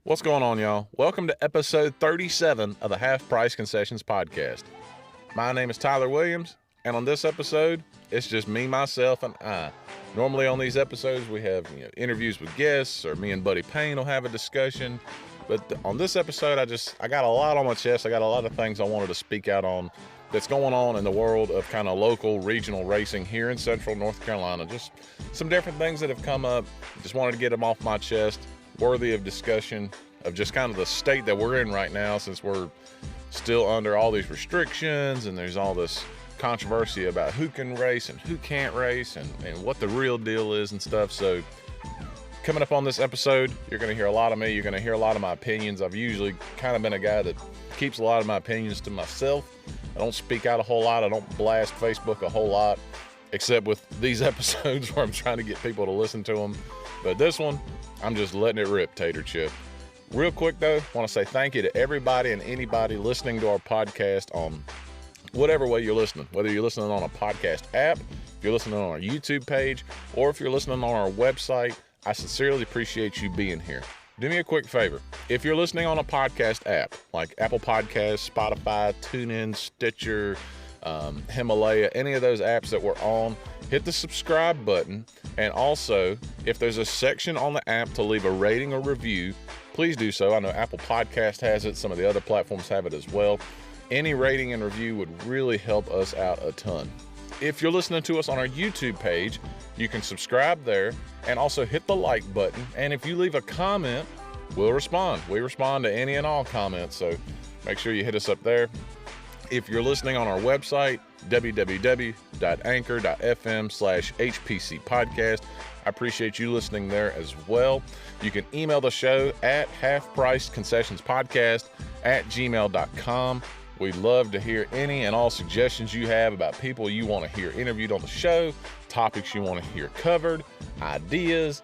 What's going on, y'all? Welcome to episode 37 of the Half Price Concessions podcast. My name is Tyler Williams, and on this episode, it's just me, myself, and I. Normally on these episodes, we have interviews with guests, or me and Buddy Payne will have a discussion. But on this episode, I got a lot on my chest. I got a lot of things I wanted to speak out on that's going on in the world of kind of local, regional racing here in Central North Carolina. Just some different things that have come up. Just wanted to get them off my chest. Worthy of discussion of just kind of the state that we're in right now, since we're still under all these restrictions and there's all this controversy about who can race and who can't race and what the real deal is and stuff. So coming up on this episode, you're going to hear a lot of me. You're going to hear a lot of my opinions. I've usually kind of been a guy that keeps a lot of my opinions to myself. I don't speak out a whole lot. I don't blast Facebook a whole lot, except with these episodes where I'm trying to get people to listen to them. But this one, I'm just letting it rip, Tater Chip. Real quick, though, I want to say thank you to everybody and anybody listening to our podcast on whatever way you're listening. Whether you're listening on a podcast app, if you're listening on our YouTube page, or if you're listening on our website, I sincerely appreciate you being here. Do me a quick favor. If you're listening on a podcast app, like Apple Podcasts, Spotify, TuneIn, Stitcher, Himalaya, any of those apps that we're on, hit the subscribe button. And also, if there's a section on the app to leave a rating or review, please do so. I know Apple Podcast has it. Some of the other platforms have it as well. Any rating and review would really help us out a ton. If you're listening to us on our YouTube page, you can subscribe there and also hit the like button. And if you leave a comment, we'll respond. We respond to any and all comments, so make sure you hit us up there. If you're listening on our website, www.anchor.fm/HPC podcast, I appreciate you listening there as well. You can email the show at halfpriceconcessionspodcast@gmail.com. We'd love to hear any and all suggestions you have about people you want to hear interviewed on the show, topics you want to hear covered, ideas,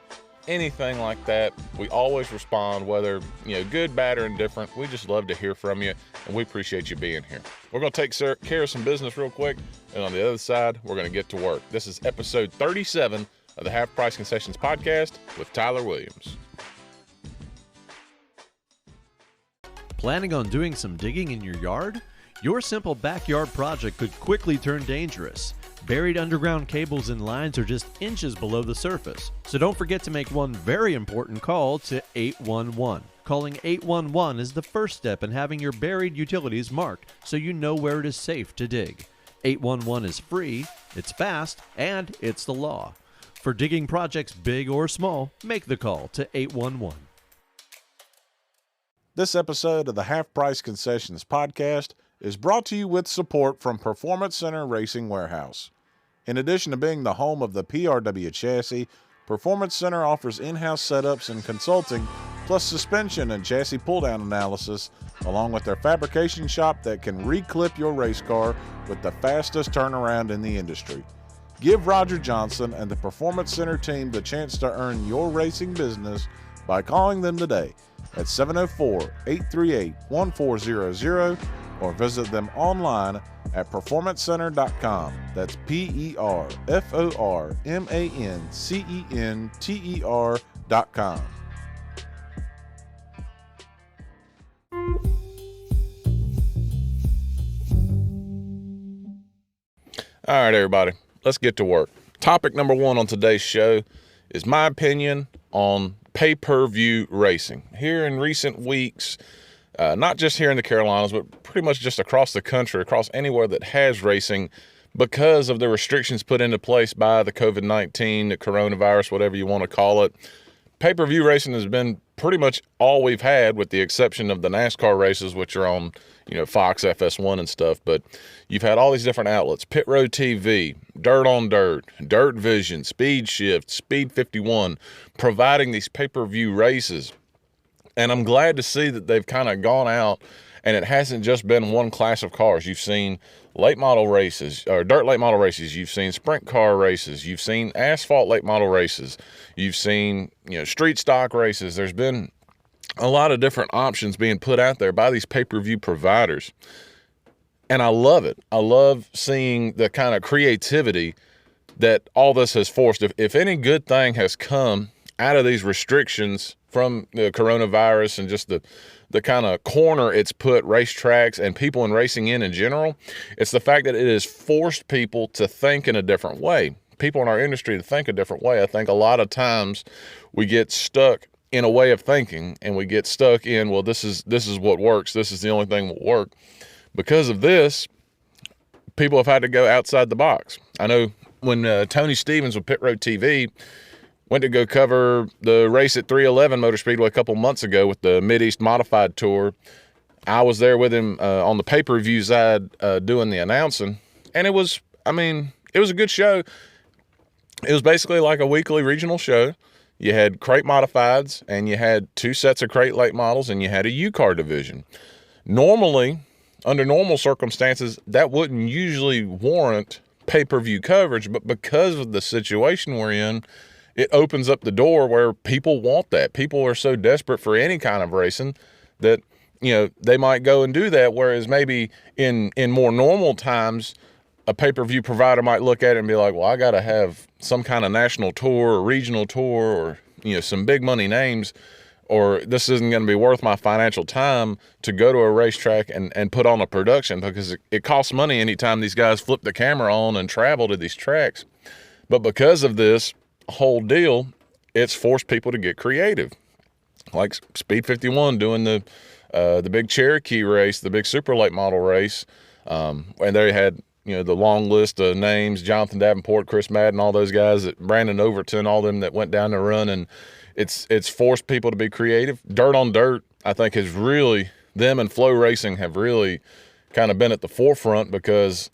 anything like that. We always respond, whether good, bad, or indifferent. We just love to hear from you, and we appreciate you being here. We're going to take care of some business real quick, and on the other side, we're going to get to work. This is episode 37 of the Half Price Concessions podcast with Tyler Williams. Planning on doing some digging in your yard? Your simple backyard project could quickly turn dangerous. Buried underground cables and lines are just inches below the surface, so don't forget to make one very important call to 811. Calling 811 is the first step in having your buried utilities marked so you know where it is safe to dig. 811 is free, it's fast, and it's the law. For digging projects big or small, make the call to 811. This episode of the Half Price Concessions podcast is brought to you with support from Performance Center Racing Warehouse. In addition to being the home of the PRW chassis, Performance Center offers in-house setups and consulting, plus suspension and chassis pull-down analysis, along with their fabrication shop that can re-clip your race car with the fastest turnaround in the industry. Give Roger Johnson and the Performance Center team the chance to earn your racing business by calling them today at 704-838-1400 or visit them online at performancecenter.com. That's PERFORMANCENTER.com. All right, everybody, let's get to work. Topic number one on today's show is my opinion on pay-per-view racing. Here in recent weeks, not just here in the Carolinas, but pretty much just across the country, across anywhere that has racing, because of the restrictions put into place by the COVID-19, the coronavirus, whatever you want to call it, pay-per-view racing has been pretty much all we've had, with the exception of the NASCAR races, which are on, Fox, FS1 and stuff. But you've had all these different outlets: Pit Road TV, Dirt on Dirt, Dirt Vision, Speed Shift, Speed 51, providing these pay-per-view races. And I'm glad to see that they've kind of gone out, and it hasn't just been one class of cars. You've seen late model races, or dirt late model races. You've seen sprint car races. You've seen asphalt late model races. You've seen, street stock races. There's been a lot of different options being put out there by these pay-per-view providers. And I love it. I love seeing the kind of creativity that all this has forced. If any good thing has come out of these restrictions from the coronavirus and just the kind of corner it's put racetracks and people in racing in general, it's the fact that it has forced people to think in a different way. People in our industry to think a different way. I think a lot of times we get stuck in a way of thinking, and we get stuck in, well, this is what works. This is the only thing that will work. Because of this, people have had to go outside the box. I know when Tony Stevens with Pit Road TV went to go cover the race at 311 Motor Speedway a couple months ago with the Mideast Modified Tour, I was there with him on the pay-per-view side doing the announcing, and it was a good show. It was basically like a weekly regional show. You had crate modifieds, and you had 2 sets of crate late models, and you had a U-car division. Normally, under normal circumstances, that wouldn't usually warrant pay-per-view coverage, but because of the situation we're in, it opens up the door where people want that. People are so desperate for any kind of racing that, they might go and do that, whereas maybe in more normal times, a pay-per-view provider might look at it and be like, well, I got to have some kind of national tour or regional tour or, some big money names, or this isn't going to be worth my financial time to go to a racetrack and put on a production, because it costs money anytime these guys flip the camera on and travel to these tracks. But because of this whole deal, it's forced people to get creative. Like Speed 51 doing the big Cherokee race, the big super late model race, and they had, the long list of names, Jonathan Davenport, Chris Madden, all those guys, Brandon Overton, all them that went down to run, and it's forced people to be creative. Dirt on Dirt, I think, has really, them and Flow Racing have really kind of been at the forefront, because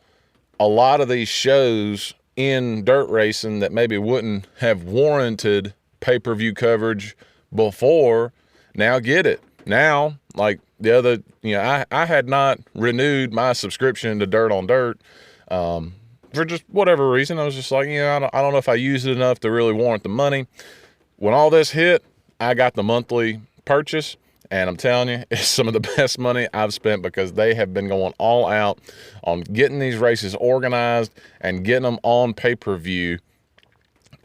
a lot of these shows in dirt racing that maybe wouldn't have warranted pay-per-view coverage before now get it. Now, like the other, I had not renewed my subscription to Dirt on Dirt for just whatever reason. I was just like, I don't know if I used it enough to really warrant the money. When all this hit, I got the monthly purchase, and I'm telling you, it's some of the best money I've spent, because they have been going all out on getting these races organized and getting them on pay-per-view.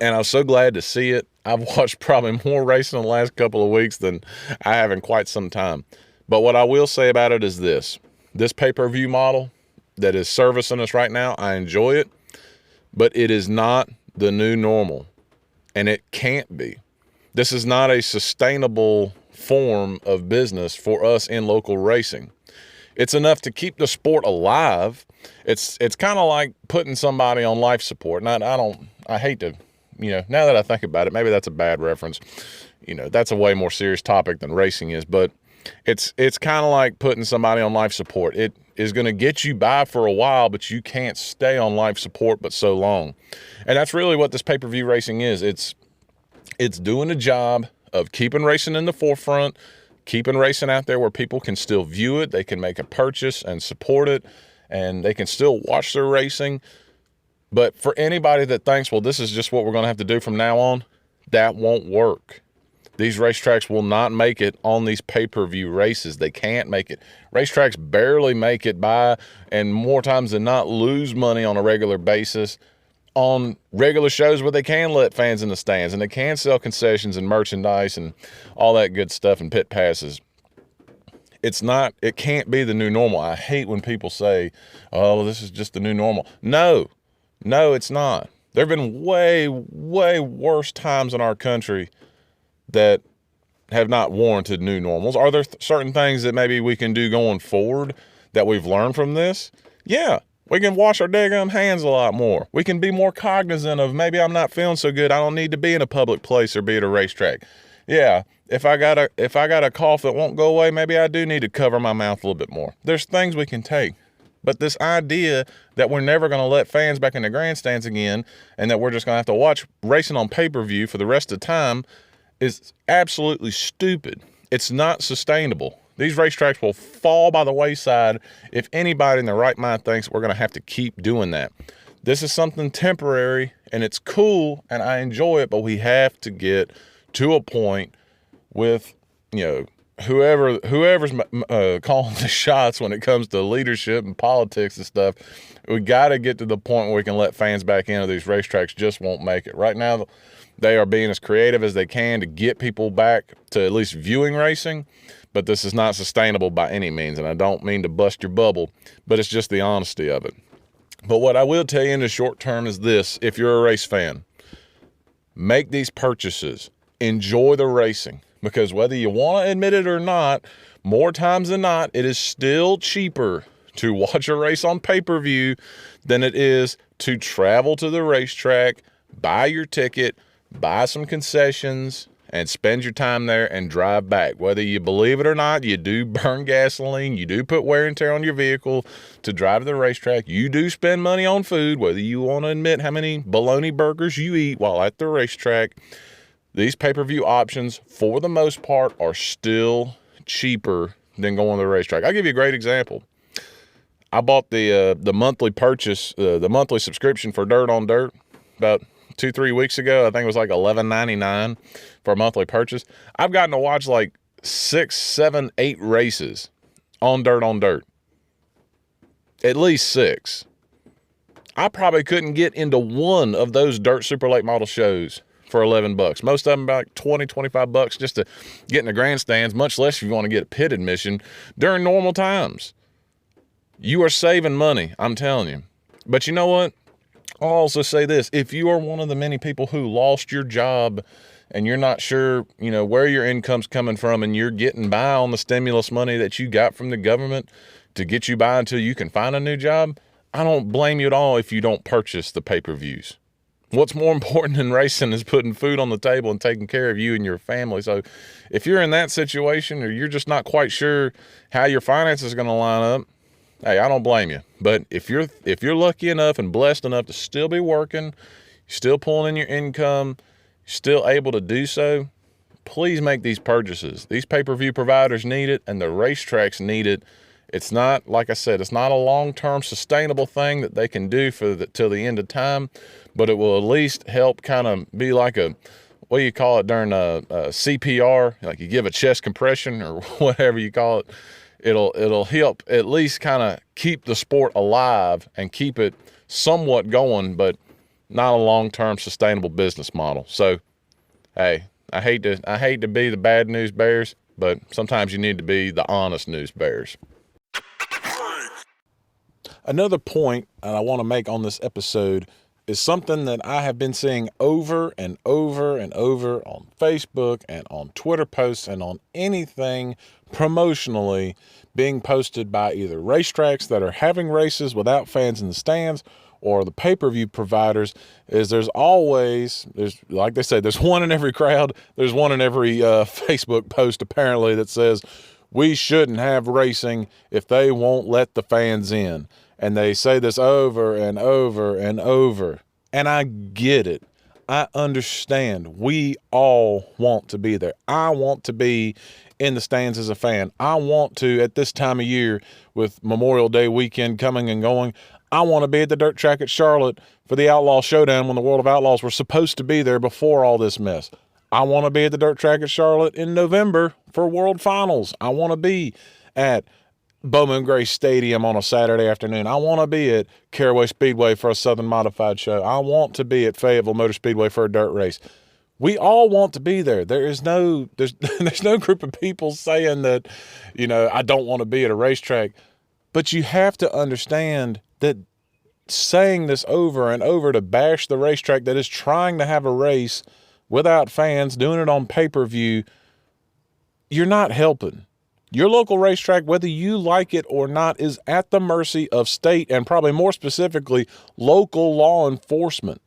And I was so glad to see it. I've watched probably more racing in the last couple of weeks than I have in quite some time. But what I will say about it is this pay-per-view model that is servicing us right now, I enjoy it, but it is not the new normal, and it can't be. This is not a sustainable form of business for us in local racing. It's enough to keep the sport alive. It's kind of like putting somebody on life support. And I hate to, now that I think about it, maybe that's a bad reference. That's a way more serious topic than racing is, but it's kind of like putting somebody on life support. It is going to get you by for a while, but you can't stay on life support but so long. And that's really what this pay-per-view racing is. It's doing a job of keeping racing in the forefront, keeping racing out there where people can still view it, they can make a purchase and support it, and they can still watch their racing. But for anybody that thinks, well, this is just what we're going to have to do from now on, that won't work. These racetracks will not make it on these pay-per-view races. They can't make it. Racetracks barely make it by, and more times than not lose money on a regular basis on regular shows where they can let fans in the stands and they can sell concessions and merchandise and all that good stuff and pit passes. It can't be the new normal. I hate when people say, oh, this is just the new normal. No, it's not. There have been way, way worse times in our country that have not warranted new normals. Are there certain things that maybe we can do going forward that we've learned from this? Yeah. We can wash our daggum hands a lot more. We can be more cognizant of, maybe I'm not feeling so good, I don't need to be in a public place or be at a racetrack. Yeah, if I got a cough that won't go away, maybe I do need to cover my mouth a little bit more. There's things we can take. But this idea that we're never going to let fans back in the grandstands again and that we're just going to have to watch racing on pay-per-view for the rest of the time is absolutely stupid. It's not sustainable. These racetracks will fall by the wayside if anybody in their right mind thinks we're going to have to keep doing that. This is something temporary, and it's cool, and I enjoy it, but we have to get to a point with, whoever's calling the shots when it comes to leadership and politics and stuff, we got to get to the point where we can let fans back into these racetracks. Just won't make it. Right now, they are being as creative as they can to get people back to at least viewing racing, but this is not sustainable by any means, and I don't mean to bust your bubble, but it's just the honesty of it. But what I will tell you in the short term is this: if you're a race fan, make these purchases, enjoy the racing, because whether you want to admit it or not, more times than not, it is still cheaper to watch a race on pay-per-view than it is to travel to the racetrack, buy your ticket, buy some concessions, and spend your time there and drive back. Whether you believe it or not, you do burn gasoline, you do put wear and tear on your vehicle to drive to the racetrack, you do spend money on food, whether you want to admit how many bologna burgers you eat while at the racetrack. These pay-per-view options, for the most part, are still cheaper than going to the racetrack. I'll give you a great example. I bought the monthly purchase, the monthly subscription for Dirt on Dirt about 2-3 weeks ago. I think it was like $11.99 for a monthly purchase. I've gotten to watch like 6, 7, 8 races on Dirt. At least 6. I probably couldn't get into one of those Dirt Super Late Model shows for $11. Most of them about $20, $25 just to get in the grandstands, much less if you want to get a pit admission during normal times. You are saving money, I'm telling you. But you know what? I'll also say this: if you are one of the many people who lost your job and you're not sure, where your income's coming from, and you're getting by on the stimulus money that you got from the government to get you by until you can find a new job, I don't blame you at all if you don't purchase the pay-per-views. What's more important than racing is putting food on the table and taking care of you and your family. So if you're in that situation, or you're just not quite sure how your finances are going to line up, hey, I don't blame you. But if you're lucky enough and blessed enough to still be working, still pulling in your income, still able to do so, please make these purchases. These pay-per-view providers need it, and the racetracks need it. It's not, like I said, it's not a long-term sustainable thing that they can do till the end of time, but it will at least help kind of be like what do you call it during a CPR? Like you give a chest compression or whatever you call it. It'll help at least kind of keep the sport alive and keep it somewhat going, but not a long-term sustainable business model. So, hey, I hate to be the bad news bears, but sometimes you need to be the honest news bears. Another point that I want to make on this episode is something that I have been seeing over and over and over on Facebook and on Twitter posts and on anything promotionally being posted by either racetracks that are having races without fans in the stands or the pay-per-view providers. Is there's like they say, there's one in every crowd. There's one in every Facebook post apparently that says we shouldn't have racing if they won't let the fans in. And they say this over and over and over. And I get it. I understand. We all want to be there. I want to be in the stands as a fan. I want to, at this time of year, with Memorial Day weekend coming and going, I want to be at the dirt track at Charlotte for the Outlaw Showdown when the World of Outlaws were supposed to be there before all this mess. I want to be at the dirt track at Charlotte in November for World Finals. I want to be at Bowman Gray Stadium on a Saturday afternoon. I want to be at Caraway Speedway for a Southern Modified show. I want to be at Fayetteville Motor Speedway for a dirt race. We all want to be there. There's no group of people saying that, I don't want to be at a racetrack. But you have to understand that saying this over and over to bash the racetrack that is trying to have a race without fans, doing it on pay-per-view, you're not helping. Your local racetrack, whether you like it or not, is at the mercy of state and probably more specifically local law enforcement.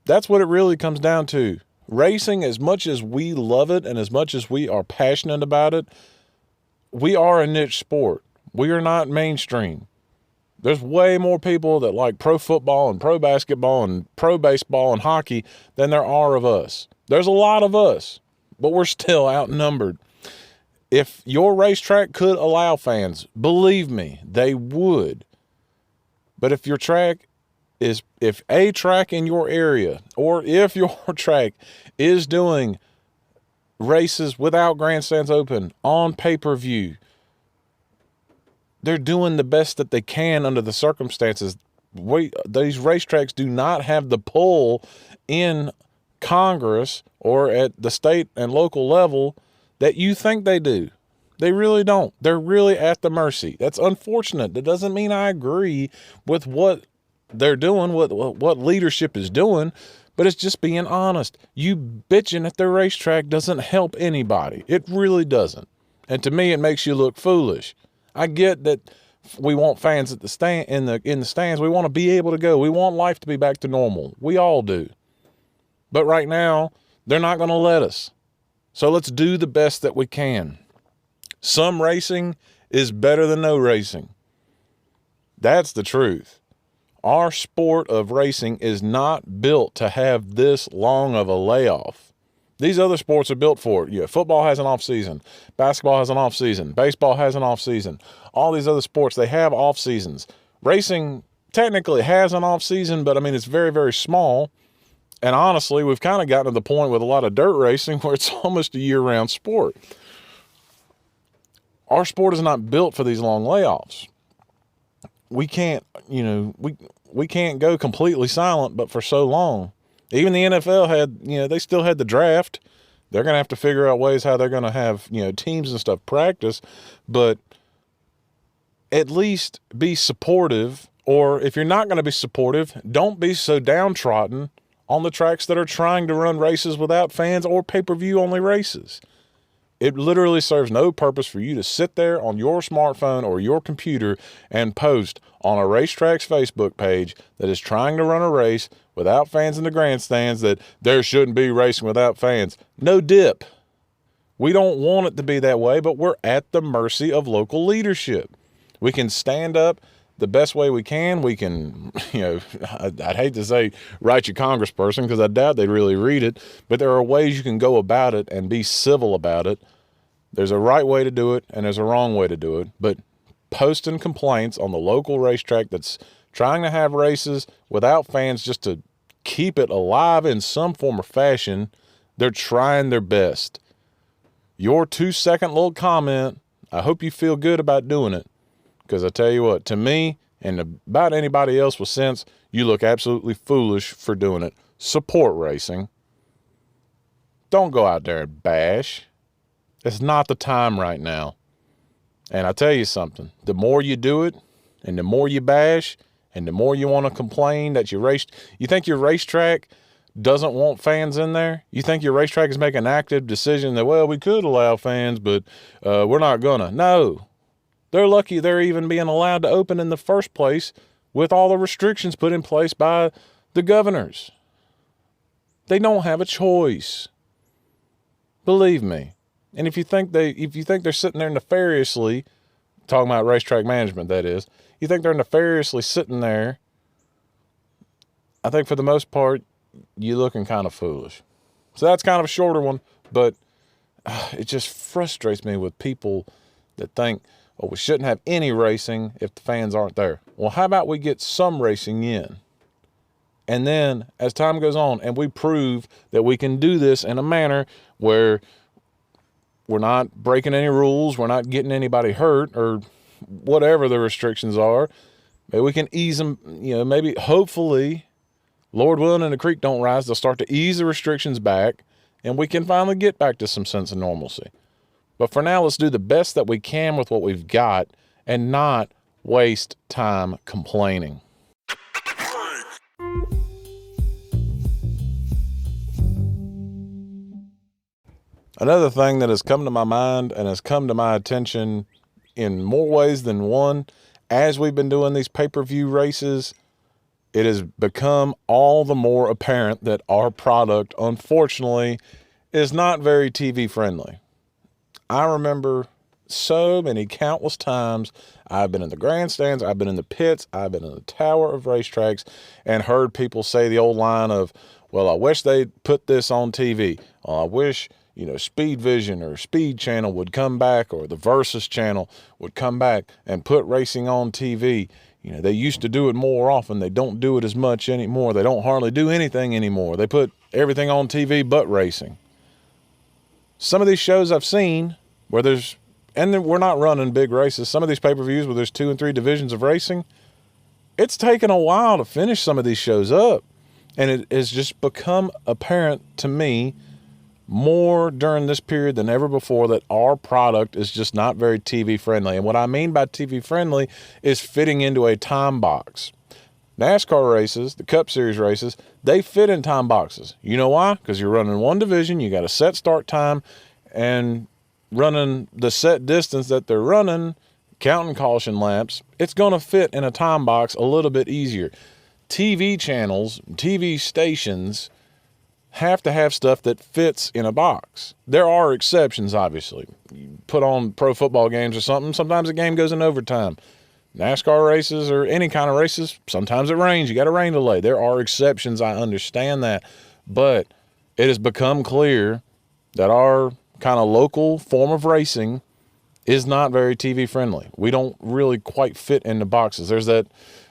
That's what it really comes down to. Racing, as much as we love it and as much as we are passionate about it, we are a niche sport. We are not mainstream. There's way more people that like pro football and pro basketball and pro baseball and hockey than there are of us. There's a lot of us, but we're still outnumbered. If your racetrack could allow fans, believe me, they would. But if a track in your area, or if your track is doing races without grandstands open on pay-per-view. They're doing the best that they can under the circumstances. These racetracks do not have the pull in Congress or at the state and local level that you think they do. They really don't. They're really at the mercy. That's unfortunate. That doesn't mean I agree with what they're doing, what leadership is doing, but it's just being honest. You bitching at the racetrack doesn't help anybody. It really doesn't. And to me, it makes you look foolish. I get that we want fans at the stand in the stands. We want to be able to go. We want life to be back to normal. We all do. But right now, they're not going to let us. So let's do the best that we can. Some racing is better than no racing. That's the truth. Our sport of racing is not built to have this long of a layoff. These other sports are built for it. Yeah, football has an off season. Basketball has an off season. Baseball has an off season. All these other sports, they have off seasons. Racing technically has an off season, but I mean, it's very, very small. And honestly, we've kind of gotten to the point with a lot of dirt racing where it's almost a year-round sport. Our sport is not built for these long layoffs. We can't, we can't go completely silent, but for so long. Even the NFL had, they still had the draft. They're going to have to figure out ways how they're going to have, teams and stuff practice, but at least be supportive. Or if you're not going to be supportive, don't be so downtrodden on the tracks that are trying to run races without fans or pay-per-view only races. It literally serves no purpose for you to sit there on your smartphone or your computer and post on a racetrack's Facebook page that is trying to run a race without fans in the grandstands that there shouldn't be racing without fans. No dip. We don't want it to be that way, but we're at the mercy of local leadership. We can stand up the best way we can. We can, I'd hate to say write your congressperson because I doubt they'd really read it, but there are ways you can go about it and be civil about it. There's a right way to do it and there's a wrong way to do it, but posting complaints on the local racetrack that's trying to have races without fans just to keep it alive in some form or fashion, they're trying their best. Your 2-second little comment, I hope you feel good about doing it. Because I tell you what, to me and about anybody else with sense, you look absolutely foolish for doing it. Support racing. Don't go out there and bash. It's not the time right now. And I tell you something, the more you do it and the more you bash and the more you want to complain that you think your racetrack doesn't want fans in there? You think your racetrack is making an active decision that, well, we could allow fans, but we're not gonna. No. They're lucky they're even being allowed to open in the first place with all the restrictions put in place by the governors. They don't have a choice. Believe me. And if you think they're sitting there nefariously, talking about racetrack management, that is, you think they're nefariously sitting there, I think for the most part, you're looking kind of foolish. So that's kind of a shorter one, but it just frustrates me with people that think, oh, we shouldn't have any racing if the fans aren't there. Well, how about we get some racing in? And then as time goes on and we prove that we can do this in a manner where we're not breaking any rules, we're not getting anybody hurt or whatever the restrictions are, maybe we can ease them, maybe hopefully, Lord willing and the creek don't rise, they'll start to ease the restrictions back and we can finally get back to some sense of normalcy. But for now, let's do the best that we can with what we've got and not waste time complaining. Another thing that has come to my mind and has come to my attention in more ways than one, as we've been doing these pay-per-view races, it has become all the more apparent that our product, unfortunately, is not very TV friendly. I remember so many countless times I've been in the grandstands, I've been in the pits, I've been in the tower of racetracks and heard people say the old line of, well, I wish they'd put this on TV. I wish, Speed Vision or Speed Channel would come back or the Versus Channel would come back and put racing on TV. They used to do it more often. They don't do it as much anymore. They don't hardly do anything anymore. They put everything on TV but racing. some of these shows I've seen where we're not running big races. Some of these pay-per-views where there's 2 and 3 divisions of racing, it's taken a while to finish some of these shows up. And it has just become apparent to me more during this period than ever before that our product is just not very TV friendly. And what I mean by TV friendly is fitting into a time box. NASCAR races, the Cup Series races, they fit in time boxes. You know why? Because you're running one division, you got a set start time, and running the set distance that they're running, counting caution laps, it's going to fit in a time box a little bit easier. TV channels, TV stations have to have stuff that fits in a box. There are exceptions, obviously. You put on pro football games or something, sometimes the game goes in overtime. NASCAR races or any kind of races, sometimes it rains. You got a rain delay. There are exceptions. I understand that. But it has become clear that our kind of local form of racing is not very TV friendly. We don't really quite fit into boxes. There's that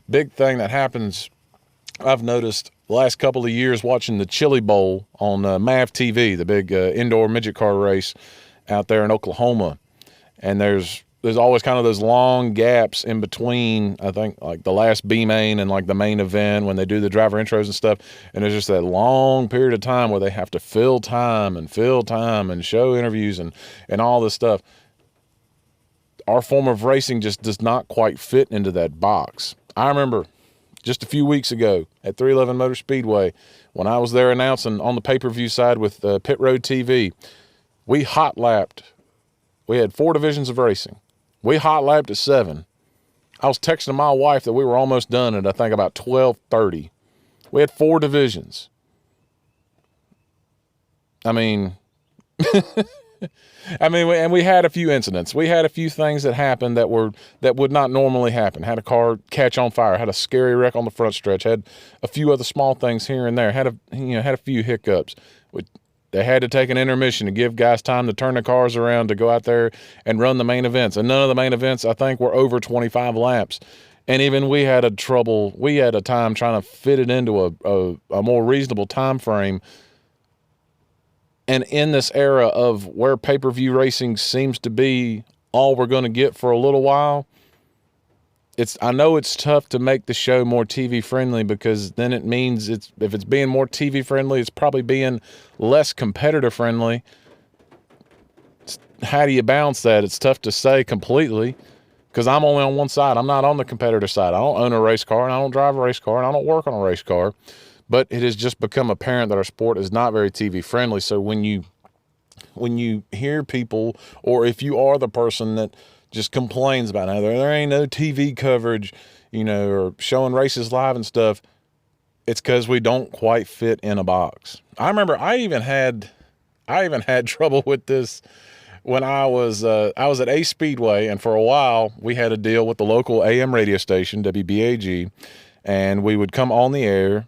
big thing that happens, I've noticed the last couple of years watching the Chili Bowl on MAV TV, the big indoor midget car race out there in Oklahoma. And there's always kind of those long gaps in between, I think, like the last B main and like the main event when they do the driver intros and stuff. And there's just that long period of time where they have to fill time and show interviews and all this stuff. Our form of racing just does not quite fit into that box. I remember just a few weeks ago at 311 Motor Speedway, when I was there announcing on the pay-per-view side with Pit Road TV, we hot lapped. We had 4 divisions of racing. We hot lapped at 7. I was texting my wife that we were almost done at, I think, about 12:30. We had 4 divisions. I mean, and we had a few incidents. We had a few things that happened that would not normally happen. Had a car catch on fire. Had a scary wreck on the front stretch. Had a few other small things here and there. Had a few hiccups. They had to take an intermission to give guys time to turn the cars around to go out there and run the main events. And none of the main events, I think, were over 25 laps. And even we had a time trying to fit it into a more reasonable time frame. And in this era of where pay-per-view racing seems to be all we're going to get for a little while, I know it's tough to make the show more TV friendly, because then it means if it's being more TV friendly, it's probably being less competitor friendly. How do you balance that? It's tough to say completely, because I'm only on one side. I'm not on the competitor side. I don't own a race car, and I don't drive a race car, and I don't work on a race car. But it has just become apparent that our sport is not very TV friendly. So when you hear people, or if you are the person that just complains about how there ain't no TV coverage, or showing races live and stuff, it's because we don't quite fit in a box. I remember I even had trouble with this when I was at Ace Speedway, and for a while we had a deal with the local AM radio station, WBAG, and we would come on the air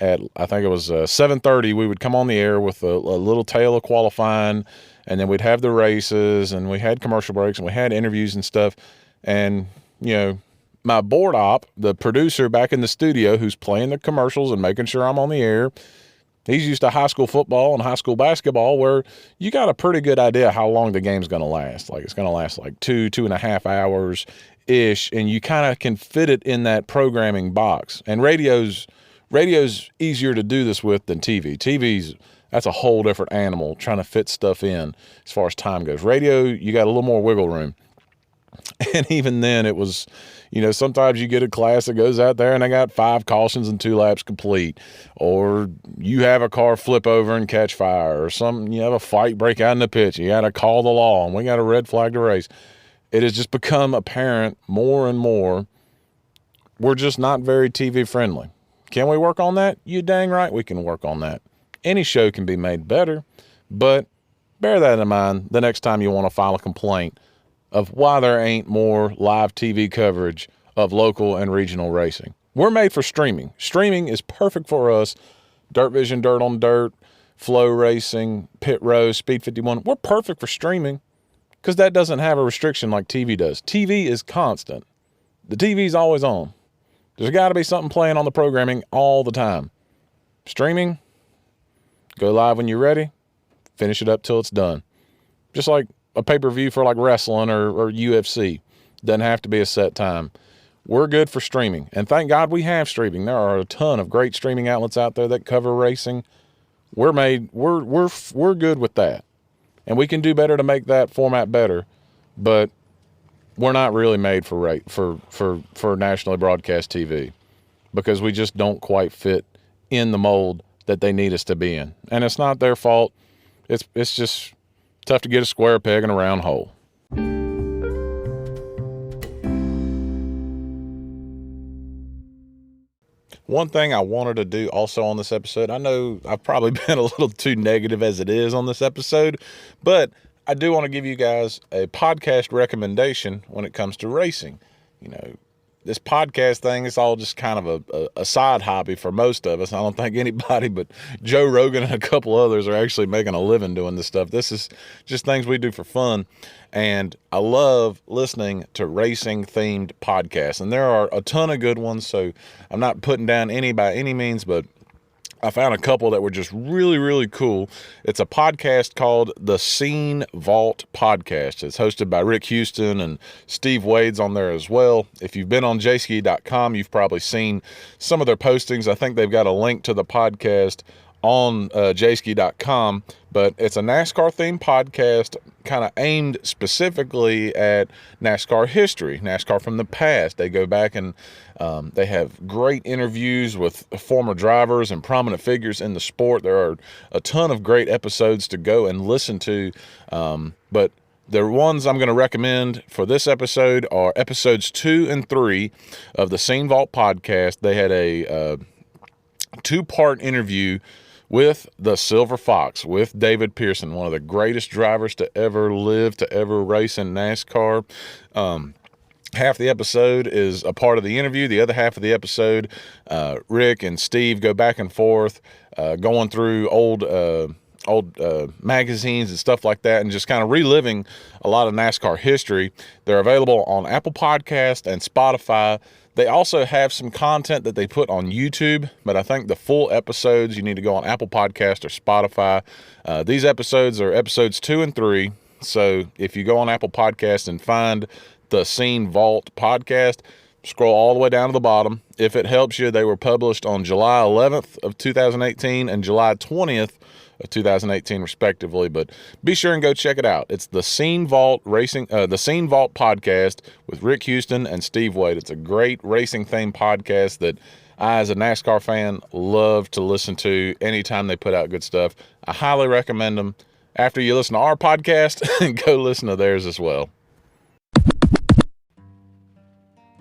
at, I think it was 7:30. We would come on the air with a little tail of qualifying, and then we'd have the races, and we had commercial breaks, and we had interviews and stuff. And my board op, the producer back in the studio who's playing the commercials and making sure I'm on the air, he's used to high school football and high school basketball, where you got a pretty good idea how long the game's going to last. Like, it's going to last like 2.5 hours ish, and you kind of can fit it in that programming box. And radio's easier to do this with than TV. That's a whole different animal, trying to fit stuff in as far as time goes. Radio, you got a little more wiggle room. And even then, it was, sometimes you get a class that goes out there and they got 5 cautions and 2 laps complete. Or you have a car flip over and catch fire, or something, you have a fight break out in the pit. You got to call the law, and we got a red flag to race. It has just become apparent more and more we're just not very TV friendly. Can we work on that? You dang right we can work on that. Any show can be made better, but bear that in mind the next time you want to file a complaint of why there ain't more live TV coverage of local and regional racing. We're made for streaming. Streaming is perfect for us. Dirt Vision, Dirt on Dirt, Flow Racing, Pit Row, Speed 51. We're perfect for streaming because that doesn't have a restriction like TV does. TV is constant. The TV's always on. There's got to be something playing on the programming all the time. Streaming, go live when you're ready, finish it up till it's done. just like a pay-per-view for like wrestling or UFC. Doesn't have to be a set time. We're good for streaming, and thank God we have streaming. There are a ton of great streaming outlets out there that cover racing. We're good with that, and we can do better to make that format better, but we're not really made for nationally broadcast TV, because we just don't quite fit in the mold that they need us to be in. And it's not their fault. It's just tough to get a square peg in a round hole. One thing I wanted to do also on this episode, I know I've probably been a little too negative as it is on this episode, but I do want to give you guys a podcast recommendation when it comes to racing. You know, this podcast thing is all just kind of a side hobby for most of us. I don't think anybody but Joe Rogan and a couple others are actually making a living doing this stuff. This is just things we do for fun. And I love listening to racing themed podcasts. And there are a ton of good ones. So I'm not putting down any by any means, but I found a couple that were just really, really cool. It's a podcast called the Scene Vault Podcast. It's hosted by Rick Houston, and Steve Wade's on there as well. If you've been on jski.com, you've probably seen some of their postings. I think they've got a link to the podcast on jski.com, but it's a NASCAR themed podcast kind of aimed specifically at NASCAR history, NASCAR from the past. They go back and they have great interviews with former drivers and prominent figures in the sport. There are a ton of great episodes to go and listen to, but the ones I'm going to recommend for this episode are episodes 2 and 3 of the Scene Vault podcast. They had a 2-part interview with the Silver Fox, with David Pearson, one of the greatest drivers to ever live, to ever race in NASCAR. Half the episode is a part of the interview. The other half of the episode, Rick and Steve go back and forth, going through old magazines and stuff like that, and just kind of reliving a lot of NASCAR history. They're available on Apple Podcast and Spotify. They also have some content that they put on YouTube, but I think the full episodes, you need to go on Apple Podcast or Spotify. These episodes are episodes 2 and 3. So if you go on Apple Podcast and find the Scene Vault podcast, scroll all the way down to the bottom. If it helps you, they were published on July 11th of 2018 and July 20th of 2018 respectively, but be sure and go check it out. It's the Scene Vault the Scene Vault podcast with Rick Houston and Steve Wade. It's a great racing themed podcast that I, as a NASCAR fan, love to listen to anytime they put out good stuff. I highly recommend them. After you listen to our podcast, go listen to theirs as well.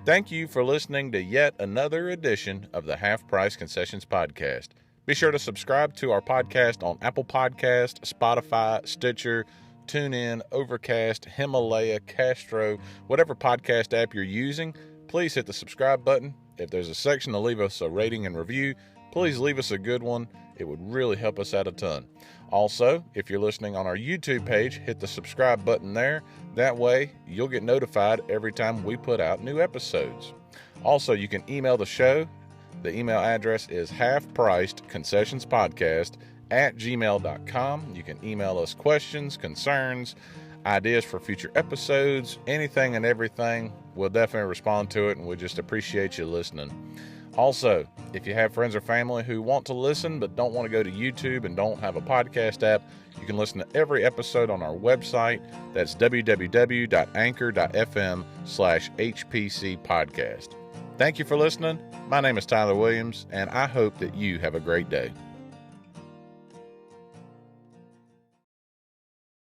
Thank you for listening to yet another edition of the Half Price Concessions podcast. Be sure to subscribe to our podcast on Apple Podcast, Spotify, Stitcher, TuneIn, Overcast, Himalaya, Castro, whatever podcast app you're using. Please hit the subscribe button. If there's a section to leave us a rating and review, please leave us a good one. It would really help us out a ton. Also, if you're listening on our YouTube page, hit the subscribe button there. That way, you'll get notified every time we put out new episodes. Also, you can email the show. The email address is halfpricedconcessionspodcast@gmail.com. You can email us questions, concerns, ideas for future episodes, anything and everything. We'll definitely respond to it, and we just appreciate you listening. Also, if you have friends or family who want to listen but don't want to go to YouTube and don't have a podcast app, you can listen to every episode on our website. That's www.anchor.fm/HPC podcast. Thank you for listening. My name is Tyler Williams, and I hope that you have a great day.